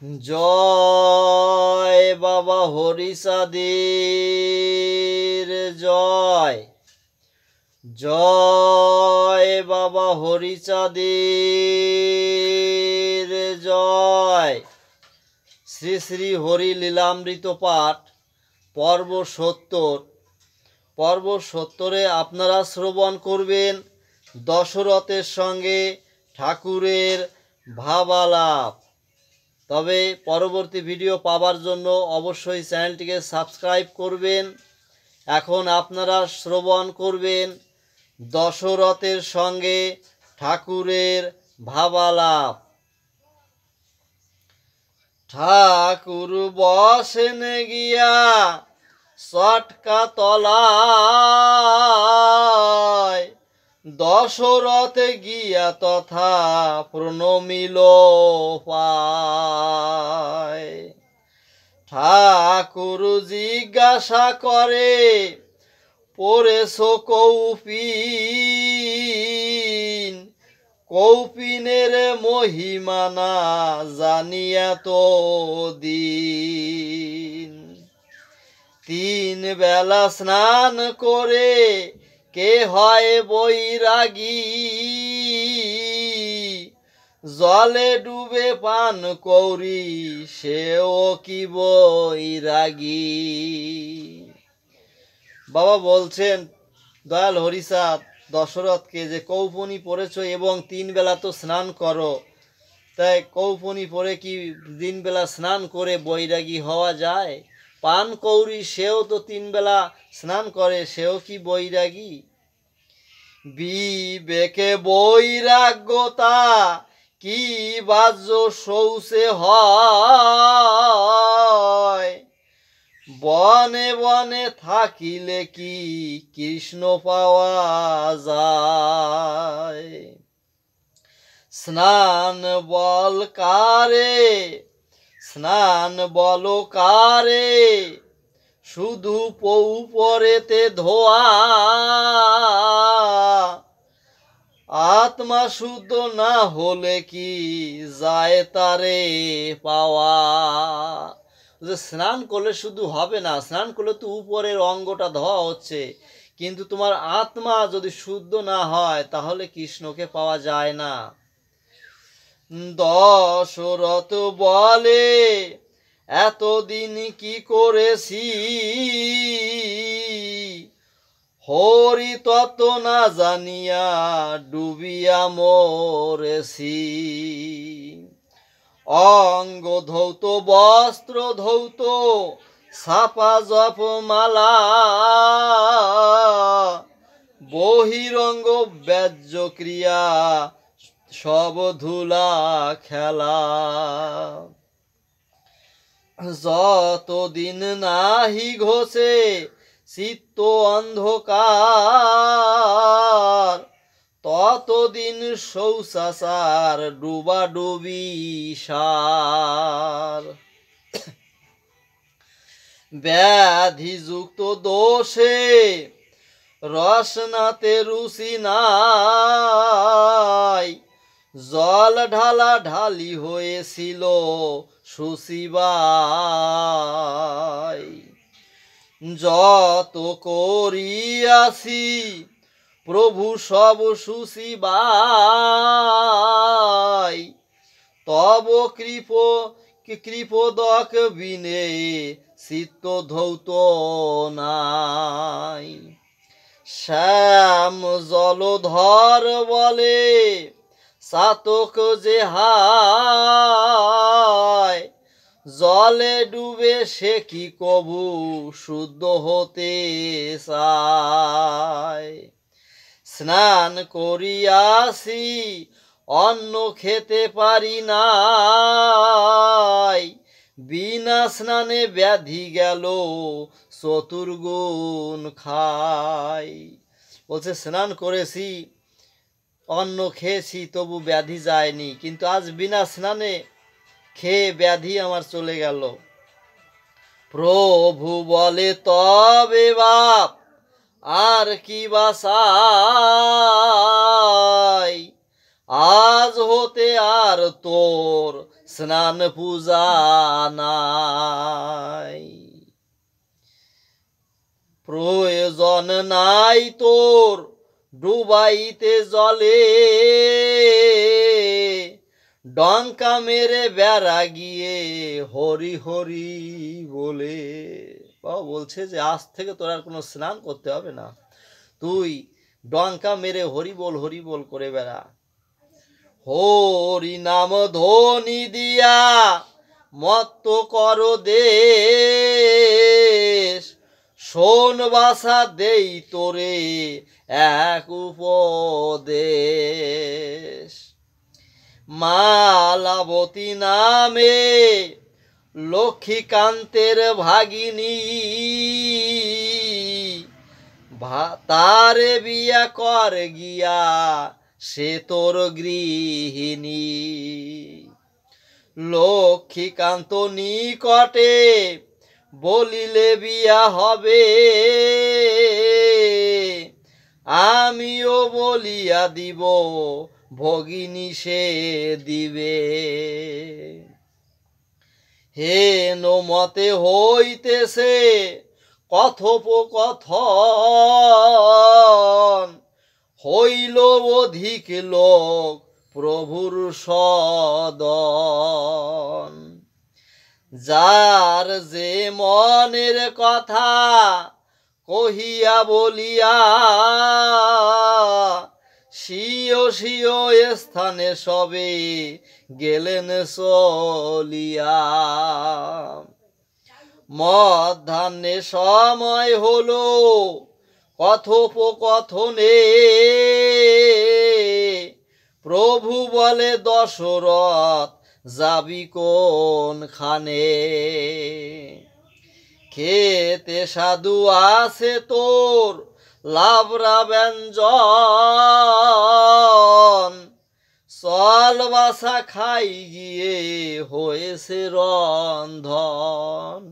জয় বাবা হরিচাঁদের জয়। জয় বাবা হরিচাঁদের জয়। শ্রী শ্রী হরি লীলামৃত পাঠ পর্ব ৭০। পর্ব ৭০-এ আপনারা শ্রবণ করবেন দশরথের সঙ্গে ঠাকুরের ভাবালাপ। তবে পরবর্তী ভিডিও পাওয়ার জন্য অবশ্যই চ্যানেলটিকে সাবস্ক্রাইব করবেন। এখন আপনারা শ্রবণ করবেন দশরথের সঙ্গে ঠাকুরের ভাবালাপ। ঠাকুর বসেন গিয়া চটকা তলায়, দশরথ গিয়া তথা প্রণমিল পায়। ঠাকুর জিজ্ঞাসা করে, পড়েছ কৌপিন? কৌপিনের মহিমা না জানিয়া তো দিন। 3 বেলা স্নান করে কে হয় বৈরাগী? জলে ডুবে পান কৌরি সেও কি বৈরাগী? বাবা বলছেন, দয়াল হরিচাঁদ দশরথকে, যে কৌপনি পড়েছ এবং 3 বেলা তো স্নান করো, তাই কৌপনি পরে কি 3 বেলা স্নান করে বৈরাগী হওয়া যায়? পান কৌরি সেও তো 3 বেলা স্নান করে, সেও কি বৈরাগী? বিবেকে বৈরাগ্যতা কি বাহ্য শৌচে হয়? বনে বনে থাকিলে কি কৃষ্ণ পাওয়া যায়? স্নান বল কারে, স্নান বল কারে, শুধু পৌ পরেতে ধোয়া। আত্মা শুদ্ধ না হলে কি যায় তারে পাওয়া? যে স্নান করলে শুধু হবে না, স্নান করলে তো উপরের অঙ্গটা ধোয়া হচ্ছে, কিন্তু তোমার আত্মা যদি শুদ্ধ না হয় তাহলে কৃষ্ণকে পাওয়া যায় না। দশরথ বলে, এতদিন কি করেছি? হরি তত্ত্ব না জানিয়া ডুবিয়া মরেছি। অঙ্গ ধৌত, বস্ত্র ধৌত, ছাপা জপ মালা, বহিরঙ্গ ব্যাজ্য ক্রিয়া সব ধুলা খেলা। যতদিন নাহি ঘোষে চিত্ত অন্ধকার, ততদিন শৌচাচার ডুবা ডুবি সার। ব্যাধিযুক্ত দোষে রসনাতে রুচি নাই, জল ঢালা ঢালি হয়েছিল সুশিবাই। যত করিয়াছি প্রভু সব সুশিবাই, তব কৃপদক বিনে চিত্ত ধৌত নাই। শ্যাম জলধর বলে, চাতক যে হায়, জলে ডুবে সে কি কবু শুদ্ধ হতে চায়। স্নান করিয়াছি অন্ন খেতে পারি নাই, বিনা স্নানে ব্যাধি গেল চতুর্গুণ খাই। বলছে, স্নান করেছি, অন্ন খেয়েছি, তবু ব্যাধি যায়নি, কিন্তু আজ বিনা স্নানে খেয়ে ব্যাধি আমার চলে গেল। প্রভু বলে, তবে বাপ আর কি বাসাই? আজ হতে আর তোর স্নান পূজা নাই, প্রয়োজন নাই তোর ডুবাইতে জলে, ডঙ্কা মেরে বেড়া গিয়ে হরি হরি বলে। বাবা বলছে যে আজ থেকে তোর আর কোনো স্নান করতে হবে না, তুই ডঙ্কা মেরে হরি বল করে বেড়া। হরি নাম ধ্বনি দিয়া মত্ত কর দেশ, শোন বাসা দেই তোরে এক উপদেশ। মালাবতী নামে লক্ষ্মীকান্তের ভাগিনী, তারে বিয়া কর গিয়া সে তোর গৃহিণী। লক্ষ্মীকান্ত নিকটে বলিলে বিয়া হবে, আমিও বলিয়া দিব ভগিনী সে দিবে। হেন মতে হইতেছে কথোপকথন, হইল অধিক লোক প্রভুর সদন। যার যে মনের কথা কহিয়া বলিয়া, সিও সিও স্থানে সবে গেলেন চলিয়া। মধ্যাহ্নে সময় হলো কথোপকথনে, প্রভু বলে দশরথ যাবি কোনখানে। খেতে সাধু আছে তোর লাবড়া ব্যঞ্জন, চল বাসা খাই গিয়ে হয়েছে রন্ধন।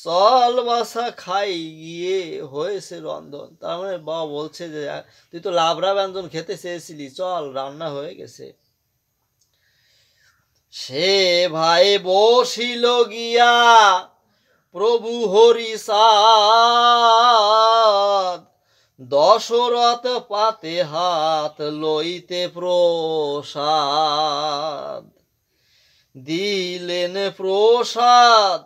চল বাসা খাই গিয়ে হয়েছে রন্ধন, তার মানে বাবা বলছে যে তুই তো লাবড়া ব্যঞ্জন খেতে চেয়েছিলি, চল রান্না হয়ে গেছে। সে ভাই বসিল গিয়া প্রভু হরিসাদ, দশরথ পাতে হাত লইতে প্রসাদ। দিলেন প্রসাদ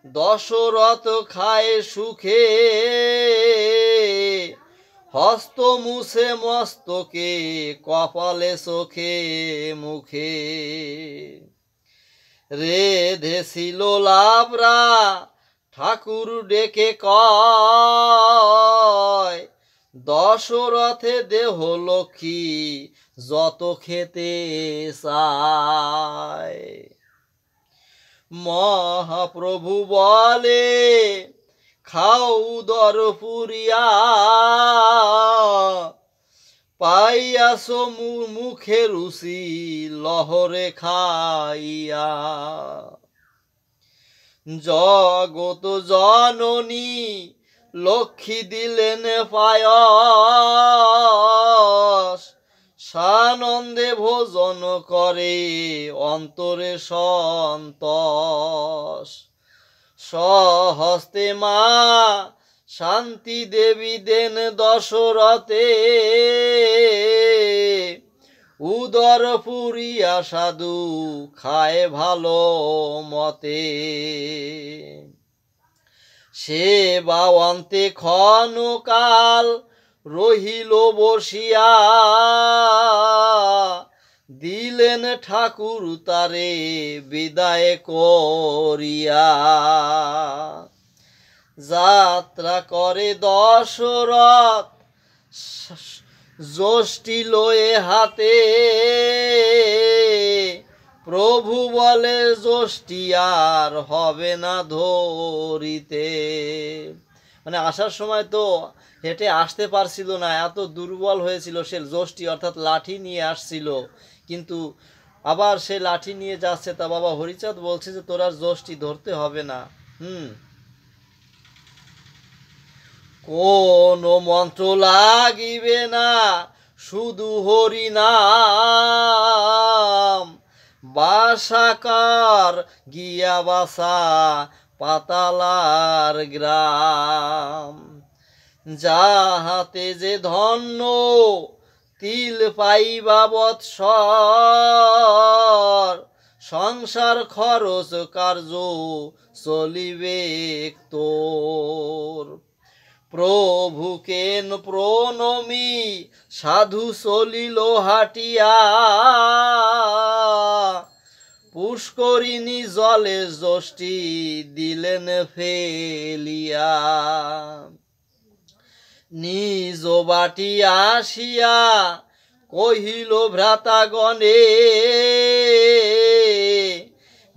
দশরথ খায় সুখে, হস্ত মুছে মস্তকে কপালে চোখে মুখে। রেধে ছিল লাবড়া ঠাকুর ডেকে কয়, দশরথে দেহ লক্ষ্মী যত খেতে চায়। মহাপ্রভু বলে খাও উদর পুরিয়া, পাইয়াছ মুখে রুচি লহরে খাইয়া। জগত জননী লক্ষ্মী দিলেন পায়স, সানন্দে ভোজন করে অন্তরে সন্তোষ। স্বহস্তে মা শান্তি দেবী দেন দশরথে, উদর পুরিয়া সাধু খায় ভালো মতে। সে বাওয়ান্তে ক্ষণকাল রহিল বসিয়া, দিলেন ঠাকুর তারে বিদায় করিয়া। যাত্রা করে দশরথ যষ্টি লয়ে হাতে, প্রভু বলে যষ্টি আর হবে না ধরিতে। মানে আসার সময় তো হেঁটে আসতে পারছিল না, এত দুর্বল হয়েছিল সে। যষ্টি অর্থাৎ লাঠি নিয়ে আসছিল, কিন্তু আবার সে লাঠি নিয়ে যাচ্ছে। তা বাবা হরিচাঁদ বলছে যে তোর আর যষ্টি ধরতে হবে না। কোন মন্ত্র লাগিবে না শুধু হরি নাম বাসাকার গিয়া বাসা পাতালার গ্রাম যাহাতে যে ধন্য তিল পাইবা বৎসর সংসার খরচ কার্য চলিবে তোর প্রভুকে প্রণমি সাধু চলিল হাটিয়া পুষ্করিণী জলে যষ্টি দিলেন ফেলিয়া নিজ বাটি আসিয়া কহিল ভ্রাতাগণে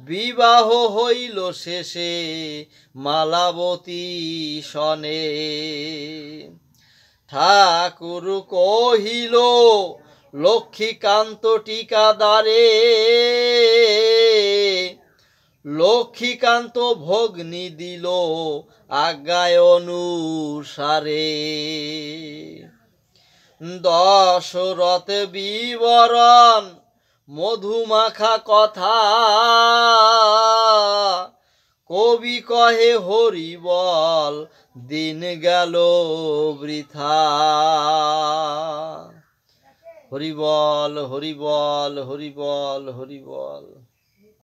বিবাহ হইল শেষে মালাবতী সনে ঠাকুর কহিল লক্ষ্মীকান্ত টিকাদারে লক্ষ্মীকান্ত ভগ্নি দিল আজ্ঞায় অনুসারে দশরথ বিবরণ মধুমাখা কথা কবি কহে হরি বল দিন গেল বৃথা হরি বল হরি বল হরি বল হরি বল।